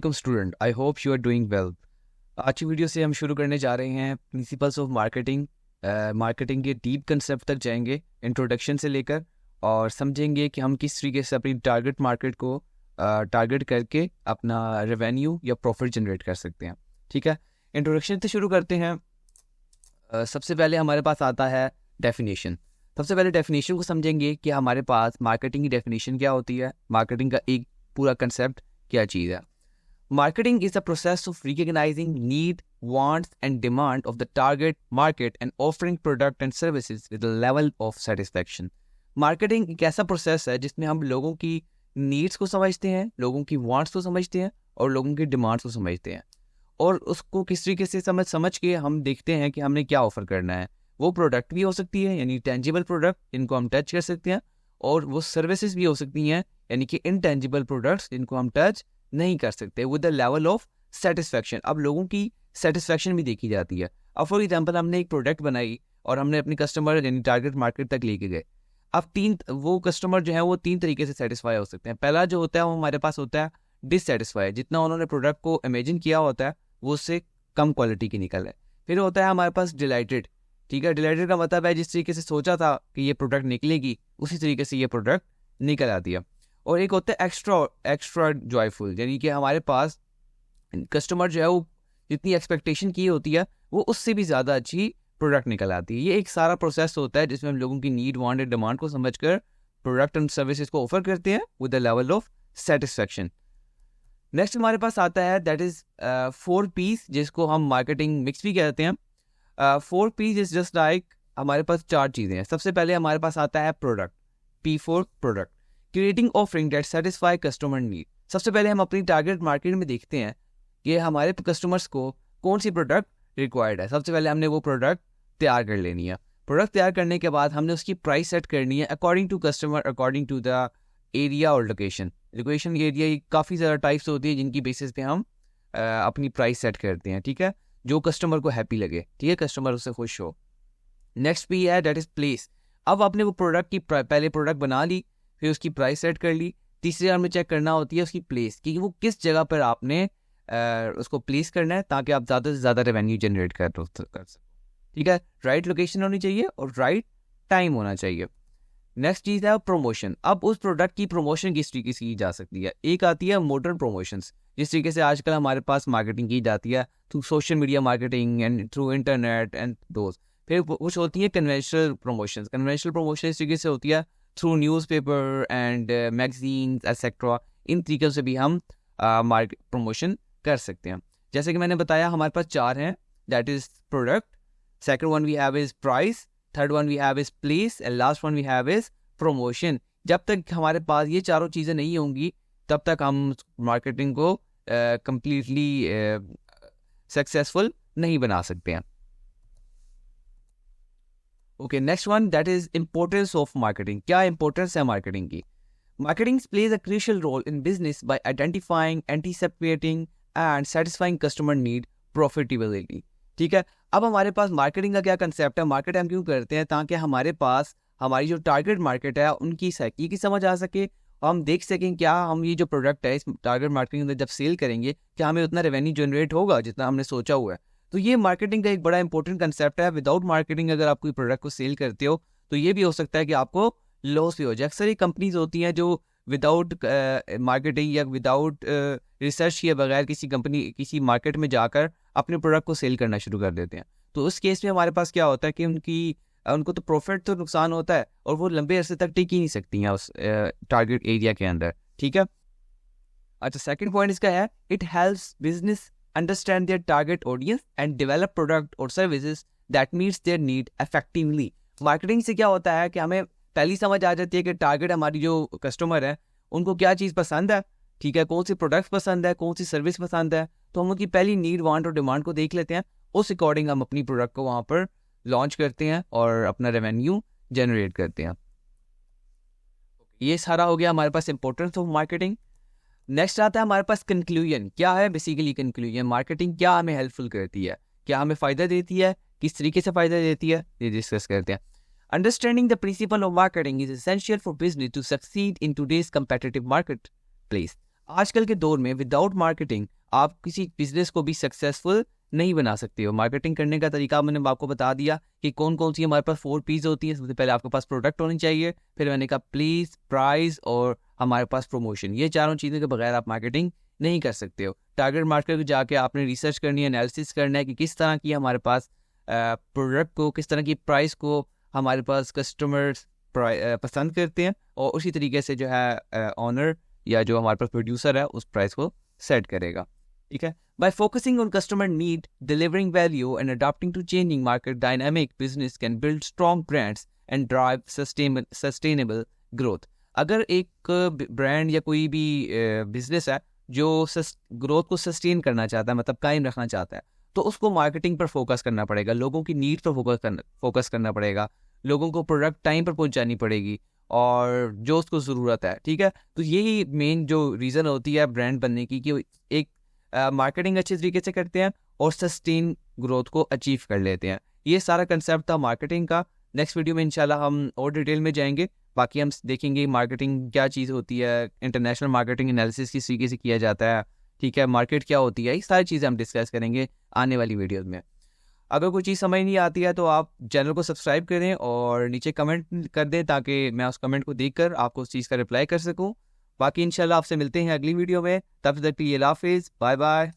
वालेकुम student, I hope you are doing well. आज की वीडियो से हम शुरू करने जा रहे हैं प्रिंसिपल्स ऑफ मार्केटिंग। मार्केटिंग के डीप कंसेप्ट तक जाएंगे, इंट्रोडक्शन से लेकर, और समझेंगे कि हम किस तरीके से अपनी टारगेट मार्केट को टारगेट करके अपना रेवेन्यू या प्रॉफिट जनरेट कर सकते हैं। ठीक है, इंट्रोडक्शन से शुरू करते हैं। सबसे पहले हमारे पास आता है डेफिनेशन। सबसे पहले डेफिनेशन को समझेंगे कि हमारे पास मार्केटिंग की डेफिनेशन क्या होती है, मार्केटिंग का एक पूरा कंसेप्ट क्या चीज़ है। Marketing is the process of recognising need, wants and demand of the target market and offering product and services with a level of satisfaction. Marketing एक ऐसा प्रोसेस है जिसमें हम लोगों की नीड्स को समझते हैं, लोगों की वांट्स को समझते हैं और लोगों की डिमांड्स को समझते हैं, और उसको किस तरीके से समझ के हम देखते हैं कि हमने क्या ऑफर करना है। वो प्रोडक्ट भी हो सकती है, यानी टेंजिबल प्रोडक्ट जिनको हम टच कर सकते हैं, और वो सर्विसेज भी हो सकती हैं, यानी कि इनटेंजिबल प्रोडक्ट्स जिनको हम टच नहीं कर सकते, with the level of satisfaction. अब लोगों की सेटिस्फैक्शन भी देखी जाती है। अब फॉर एग्जांपल हमने एक प्रोडक्ट बनाई और हमने अपने कस्टमर यानी टारगेट मार्केट तक लेके गए। अब वो कस्टमर जो है वो 3 तरीके से सेटिस्फाई हो सकते हैं। पहला जो होता है वो हमारे पास होता है डिससेटिस्फाई, जितना उन्होंने प्रोडक्ट को इमेजिन किया होता है वो उससे कम क्वालिटी की निकल है। फिर होता है हमारे पास डिलाइटेड। ठीक है, डिलाइटेड का मतलब है जिस तरीके से सोचा था कि ये प्रोडक्ट निकलेगी उसी तरीके से ये प्रोडक्ट निकल आती है। और एक होता है एक्स्ट्रा जॉयफुल, यानी कि हमारे पास कस्टमर जो है वो जितनी एक्सपेक्टेशन की होती है वो उससे भी ज़्यादा अच्छी प्रोडक्ट निकल आती है। ये एक सारा प्रोसेस होता है जिसमें हम लोगों की नीड, वांट एंड डिमांड को समझकर प्रोडक्ट एंड सर्विसेज को ऑफर करते हैं with the level of satisfaction. Next हमारे पास आता है दैट इज 4 P's, जिसको हम मार्केटिंग मिक्स भी कहते हैं। 4 P's इज जस्ट लाइक हमारे पास 4 चीज़ें हैं। सबसे पहले हमारे पास आता है product, P for product, creating offering that satisfy customer need. सबसे पहले हम अपनी टारगेट मार्केट में देखते हैं कि हमारे कस्टमर्स को कौन सी प्रोडक्ट रिक्वायर्ड है। सबसे पहले हमने वो प्रोडक्ट तैयार कर लेनी है। प्रोडक्ट तैयार करने के बाद हमने उसकी प्राइस सेट करनी है according to customer, according to the area और लोकेशन। लोकेशन एरिया काफ़ी ज़्यादा टाइप्स होती है जिनकी बेसिस पे हम अपनी प्राइस सेट करते हैं। ठीक है, जो कस्टमर को हैप्पी लगे, ठीक है, कस्टमर उससे खुश हो। नेक्स्ट भी है दैट इज़ प्लेस। अब आपने वो प्रोडक्ट की पहले प्रोडक्ट बना ली, फिर उसकी प्राइस सेट कर ली। तीसरी हमें चेक करना होती है उसकी प्लेस, कि वो किस जगह पर आपने उसको प्लेस करना है ताकि आप ज़्यादा से ज़्यादा रेवेन्यू जनरेट कर सको। ठीक है, राइट लोकेशन होनी चाहिए और राइट टाइम होना चाहिए। नेक्स्ट चीज़ है प्रमोशन। अब उस प्रोडक्ट की प्रमोशन किस तरीके से की जा सकती है। एक आती है मॉडर्न प्रमोशंस, जिस तरीके से आजकल हमारे पास मार्केटिंग की जाती है through social media marketing and through internet and दोस्त। फिर कुछ होती है कन्वेंशनल प्रमोशंस। कन्वेंशनल प्रमोशन इस तरीके से होती है through newspaper and magazines etcetera. इन तरीक़ों से भी हम मार्केट प्रमोशन कर सकते हैं। जैसे कि मैंने बताया हमारे पास 4 हैं, that is product, second one we have is price, third one we have is place and last one we have is promotion. जब तक हमारे पास ये चारों चीज़ें नहीं होंगी तब तक हम मार्केटिंग को कम्प्लीटली सक्सेसफुल नहीं बना सकते हैं। Okay, next one that is importance of marketing. क्या इंपॉर्टेंस है मार्केटिंग की? Marketing plays a crucial role in business by identifying, anticipating and satisfying customer need profitability. ठीक है, अब हमारे पास मार्केटिंग का क्या कंसेप्ट है। मार्केट हम क्यों करते हैं? ताकि हमारे पास हमारी जो टारगेट मार्केट है उनकी साइकी की समझ आ सके, हम देख सकें क्या हम ये जो प्रोडक्ट है इस टारगेट मार्केट के अंदर जब सेल करेंगे क्या हमें उतना रेवेन्यू जनरेट होगा जितना हमने सोचा हुआ है। तो ये मार्केटिंग का एक बड़ा इंपॉर्टेंट कंसेप्ट है। विदाउट मार्केटिंग अगर आप कोई प्रोडक्ट को सेल करते हो तो ये भी हो सकता है कि आपको लॉस भी हो जाए। अक्सर ही कंपनीज होती हैं जो विदाउट मार्केटिंग या विदाउट रिसर्च किए बगैर किसी मार्केट में जाकर अपने प्रोडक्ट को सेल करना शुरू कर देते हैं। तो उस केस में हमारे पास क्या होता है कि उनको तो प्रॉफिट तो नुकसान होता है और वो लंबे अरसे तक टिक ही नहीं सकती हैं उस टारगेट एरिया के अंदर। ठीक है, अच्छा, सेकंड पॉइंट इसका है it helps business understand their target audience and develop product और services that meets their need effectively. Marketing से क्या होता है कि हमें पहली समझ आ जाती है कि टारगेट हमारी जो कस्टमर है उनको क्या चीज़ पसंद है। ठीक है, कौन सी प्रोडक्ट पसंद है, कौन सी सर्विस पसंद है, तो हम उनकी पहली नीड, वांट और डिमांड को देख लेते हैं। उस अकॉर्डिंग हम अपनी प्रोडक्ट को वहाँ पर लॉन्च करते हैं और अपना रेवेन्यू जनरेट करते हैं। ये सारा हो गया हमारे पास इंपॉर्टेंस ऑफ मार्केटिंग। नेक्स्ट आता है हमारे पास कंक्लूजन। क्या है बेसिकली कंक्लूजन? मार्केटिंग क्या हमें हेल्पफुल करती है, क्या हमें फ़ायदा देती है, किस तरीके से फ़ायदा देती है, ये डिस्कस करते हैं। Understanding the principle of marketing is essential for business to succeed in today's competitive marketplace. आजकल के दौर में विदाउट मार्केटिंग आप किसी बिजनेस को भी सक्सेसफुल नहीं बना सकते हो। मार्केटिंग करने का तरीका मैंने आपको बता दिया कि कौन कौन सी हमारे पास 4 P's होती है। सबसे पहले आपके पास प्रोडक्ट होनी चाहिए, फिर मैंने कहा प्लीज, प्राइस और हमारे पास प्रमोशन। ये चारों चीज़ों के बगैर आप मार्केटिंग नहीं कर सकते हो। टारगेट मार्केट को जाके आपने रिसर्च करनी है, एनालिसिस करना है कि किस तरह की हमारे पास प्रोडक्ट को, किस तरह की प्राइस को हमारे पास कस्टमर्स पसंद करते हैं, और उसी तरीके से जो है ऑनर या जो हमारे पास प्रोड्यूसर है उस प्राइस को सेट करेगा। ठीक है। By focusing on customer need, delivering value and adapting to changing market dynamic, business can build strong brands and drive sustainable growth. अगर एक ब्रांड या कोई भी बिजनेस है जो ग्रोथ को सस्टेन करना चाहता है, मतलब कायम रखना चाहता है, तो उसको मार्केटिंग पर फोकस करना पड़ेगा, लोगों की नीड पर फोकस करना पड़ेगा, लोगों को प्रोडक्ट टाइम पर पहुंचानी पड़ेगी और जो उसको ज़रूरत है। ठीक है। तो यही मेन जो रीज़न होती है ब्रांड बनने की, कि एक मार्केटिंग अच्छे तरीके से करते हैं और सस्टेन ग्रोथ को अचीव कर लेते हैं। ये सारा कंसेप्ट था मार्केटिंग का। नेक्स्ट वीडियो में इंशाल्लाह हम और डिटेल में जाएंगे। बाकी हम देखेंगे मार्केटिंग क्या चीज़ होती है, इंटरनेशनल मार्केटिंग एनालिसिस किस तरीके से किया जाता है, ठीक है, मार्केट क्या होती है, ये सारी चीज़ें हम डिस्कस करेंगे आने वाली वीडियोज़ में। अगर कोई चीज़ समझ नहीं आती है तो आप चैनल को सब्सक्राइब करें और नीचे कमेंट कर दें, ताकि मैं उस कमेंट को देखकर आपको उस चीज़ का रिप्लाई कर सकूं। बाकी इंशाल्लाह आपसे मिलते हैं अगली वीडियो में। तब तक के लिए अल्लाह हाफिज़, बाय बाय।